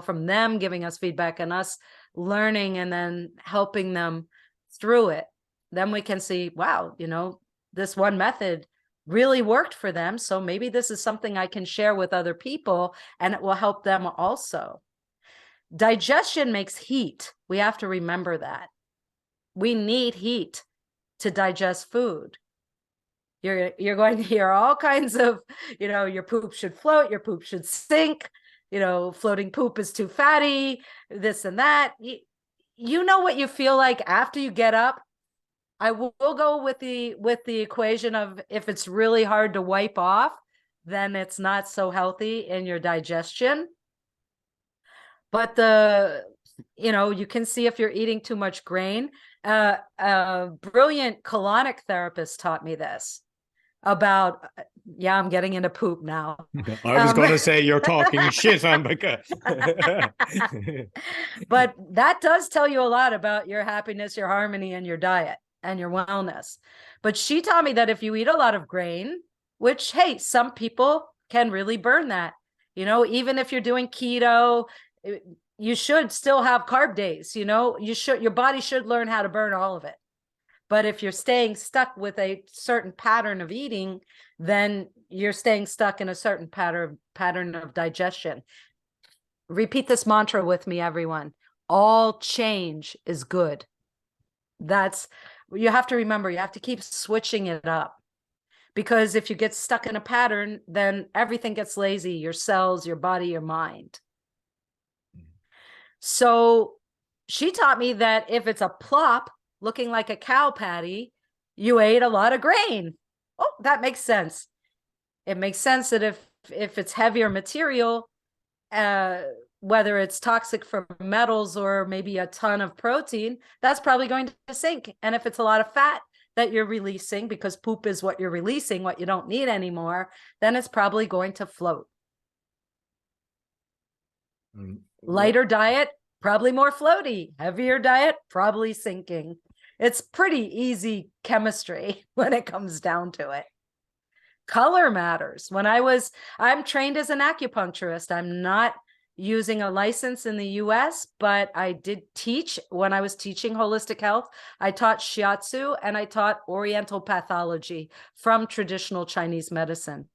from them giving us feedback and us learning and then helping them through it. Then we can see, wow, this one method really worked for them. So maybe this is something I can share with other people and it will help them also. Digestion makes heat. We have to remember that. We need heat to digest food. You're going to hear all kinds of, your poop should float, your poop should sink, floating poop is too fatty, this and that. You know what you feel like after you get up. I will go with the equation of if it's really hard to wipe off, then it's not so healthy in your digestion. But you can see if you're eating too much grain. A brilliant colonic therapist taught me this about, I'm getting into poop now. I was going to say you're talking shit, Ambika. But that does tell you a lot about your happiness, your harmony, and your diet and your wellness. But she taught me that if you eat a lot of grain, which, hey, some people can really burn that, even if you're doing keto, you should still have carb days, your body should learn how to burn all of it. But if you're staying stuck with a certain pattern of eating, then you're staying stuck in a certain pattern of digestion. Repeat this mantra with me, everyone. All change is good. You have to remember, you have to keep switching it up. Because if you get stuck in a pattern, then everything gets lazy, your cells, your body, your mind. So she taught me that if it's a plop looking like a cow patty, you ate a lot of grain. Oh, that makes sense. It makes sense that if it's heavier material, whether it's toxic for metals or maybe a ton of protein, that's probably going to sink. And if it's a lot of fat that you're releasing, because poop is what you're releasing, what you don't need anymore, then it's probably going to float. Lighter diet, probably more floaty. Heavier diet, probably sinking. It's pretty easy chemistry when it comes down to it. Color matters. I'm trained as an acupuncturist. I'm not using a license in the US, but I did teach when I was teaching holistic health. I taught shiatsu and I taught oriental pathology from traditional Chinese medicine.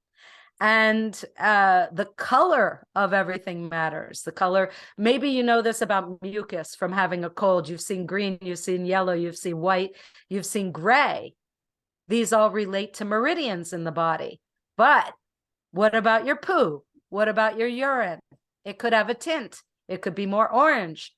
And the color of everything matters. The color, maybe you know this about mucus from having a cold. You've seen green, you've seen yellow, you've seen white, you've seen gray. These all relate to meridians in the body. But what about your poo? What about your urine? It could have a tint. It could be more orange.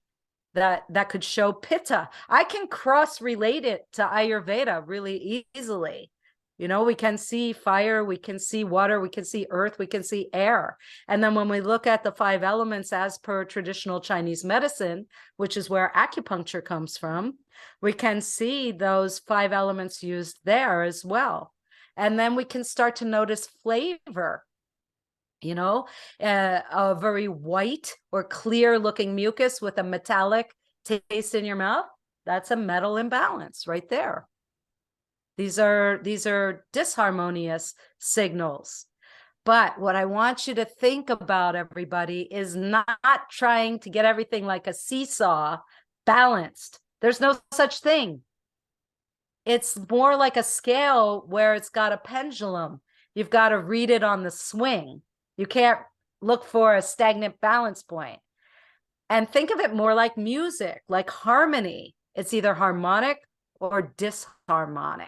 That could show pitta. I can cross-relate it to Ayurveda really easily. We can see fire, we can see water, we can see earth, we can see air. And then when we look at the 5 elements as per traditional Chinese medicine, which is where acupuncture comes from, we can see those 5 elements used there as well. And then we can start to notice flavor. A very white or clear looking mucus with a metallic taste in your mouth, that's a metal imbalance right there. These are disharmonious signals. But what I want you to think about, everybody, is not trying to get everything like a seesaw balanced. There's no such thing. It's more like a scale where it's got a pendulum. You've got to read it on the swing. You can't look for a stagnant balance point. And think of it more like music, like harmony. It's either harmonic or disharmonic.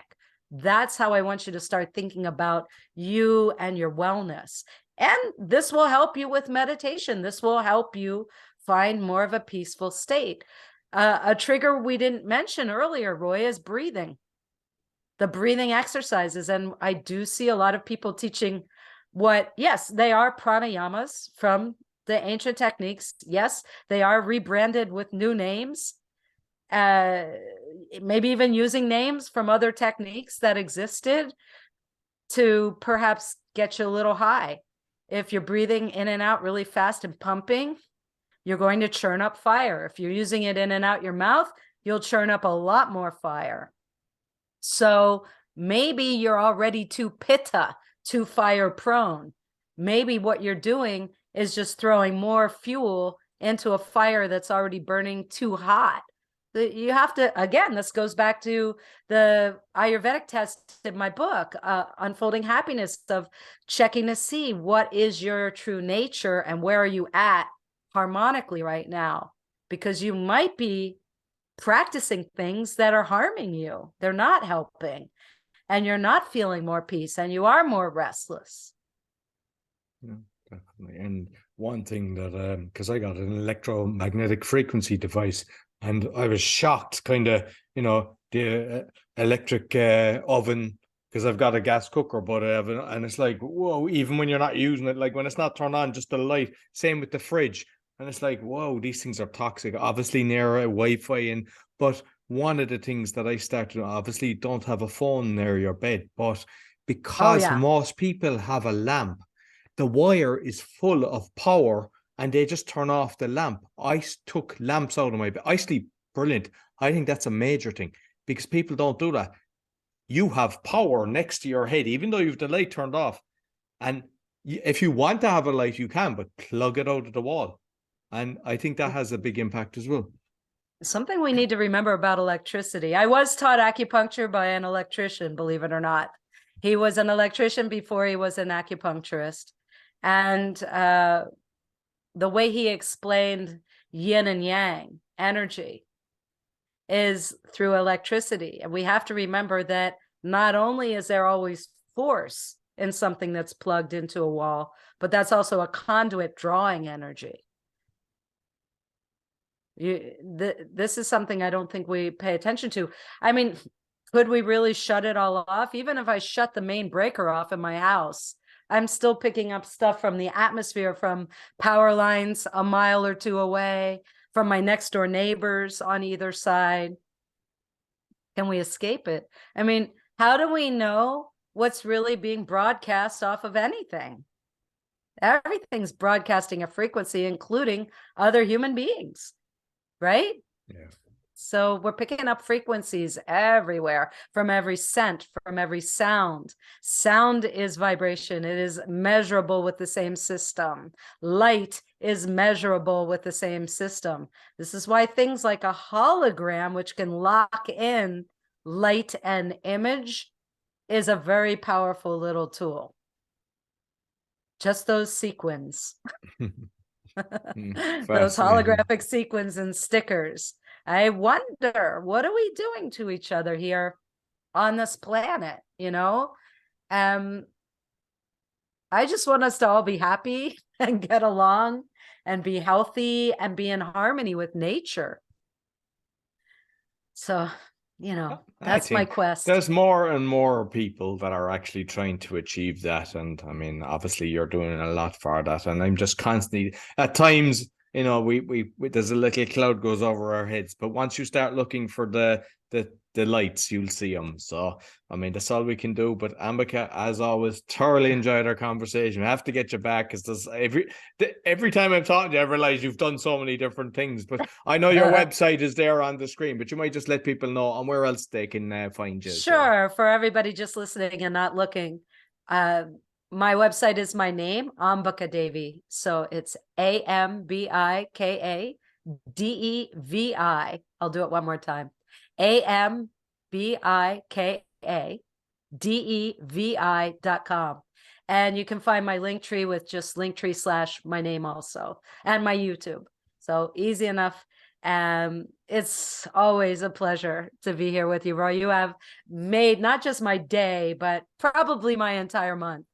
That's how I want you to start thinking about you and your wellness. And this will help you with meditation. This will help you find more of a peaceful state. A trigger we didn't mention earlier, Roy, is breathing. The breathing exercises. And I do see a lot of people teaching yes, they are pranayamas from the ancient techniques. Yes, they are rebranded with new names. Maybe even using names from other techniques that existed to perhaps get you a little high. If you're breathing in and out really fast and pumping, you're going to churn up fire. If you're using it in and out your mouth, you'll churn up a lot more fire. So maybe you're already too pitta, too fire prone. maybe what you're doing is just throwing more fuel into a fire that's already burning too hot. You have to, again, this goes back to the Ayurvedic test in my book, Unfolding Happiness, of checking to see what is your true nature and where are you at harmonically right now, because you might be practicing things that are harming you. They're not helping, and you're not feeling more peace, and you are more restless. Yeah, definitely. And one thing that, because I got an electromagnetic frequency device, and I was shocked, kind of, the electric oven, because I've got a gas cooker, but I have and it's like, whoa, even when you're not using it, like when it's not turned on, just the light, same with the fridge. And it's like, whoa, these things are toxic, obviously near Wi-Fi. But one of the things that I started, obviously don't have a phone near your bed, but because most people have a lamp, the wire is full of power and they just turn off the lamp. I took lamps out of my bed. I sleep brilliant. I think that's a major thing, because people don't do that. You have power next to your head, even though you've the light turned off. And if you want to have a light, you can, but plug it out of the wall. And I think that has a big impact as well. Something we need to remember about electricity. I was taught acupuncture by an electrician, believe it or not. He was an electrician before he was an acupuncturist. And the way he explained yin and yang energy is through electricity. And we have to remember that not only is there always force in something that's plugged into a wall, but that's also a conduit drawing energy. This is something I don't think we pay attention to. I mean, could we really shut it all off? Even if I shut the main breaker off in my house, I'm still picking up stuff from the atmosphere, from power lines a mile or two away, from my next door neighbors on either side. Can we escape it? I mean, how do we know what's really being broadcast off of anything? Everything's broadcasting a frequency, including other human beings, right? Yeah. So we're picking up frequencies everywhere, from every scent, from every sound. Sound is vibration. It is measurable with the same system. Light is measurable with the same system. This is why things like a hologram, which can lock in light and image, is a very powerful little tool. Just those sequins. Those holographic sequins and stickers. I wonder, what are we doing to each other here on this planet? I just want us to all be happy and get along and be healthy and be in harmony with nature. So, that's my quest. There's more and more people that are actually trying to achieve that. And I mean, obviously you're doing a lot for that. And I'm just constantly, at times, we there's a little cloud goes over our heads, but once you start looking for the lights, you'll see them. So I mean, that's all we can do. But Ambika, as always, thoroughly enjoyed our conversation. We have to get you back, because every time I'm talking to you, I realize you've done so many different things. But I know your website is there on the screen, but you might just let people know on where else they can find you. Sure, for everybody just listening and not looking. My website is my name, Ambika Devi. So it's Ambika Devi. I'll do it one more time. AmbikaDevi.com. And you can find my link tree with just linktree/my name also, and my YouTube. So easy enough. It's always a pleasure to be here with you, Roy. You have made not just my day, but probably my entire month.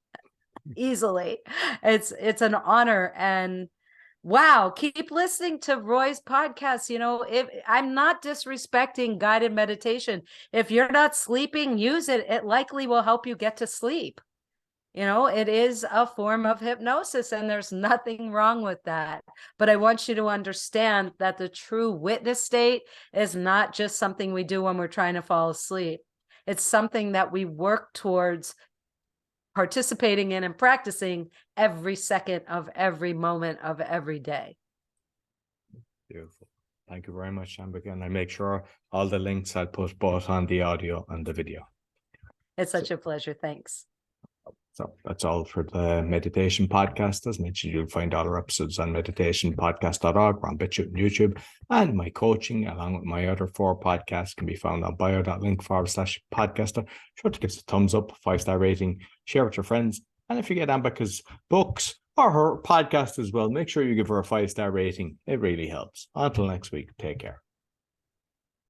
Easily. It's an honor. And wow, keep listening to Roy's podcast. If I'm not disrespecting guided meditation, if you're not sleeping, use it. It likely will help you get to sleep. It is a form of hypnosis, and there's nothing wrong with that. But I want you to understand that the true witness state is not just something we do when we're trying to fall asleep. It's something that we work towards participating in and practicing every second of every moment of every day. Beautiful. Thank you very much, Ambika. And I make sure all the links I'll put both on the audio and the video. It's such a pleasure. Thanks. So that's all for the meditation podcast. As mentioned, you'll find all our episodes on meditationpodcast.org. We're on BitChute and YouTube. And my coaching, along with my other 4 podcasts, can be found on bio.link/podcaster. Sure to give us a thumbs up, 5-star rating, share with your friends. And if you get Ambika's books or her podcast as well, make sure you give her a 5-star rating. It really helps. Until next week, take care.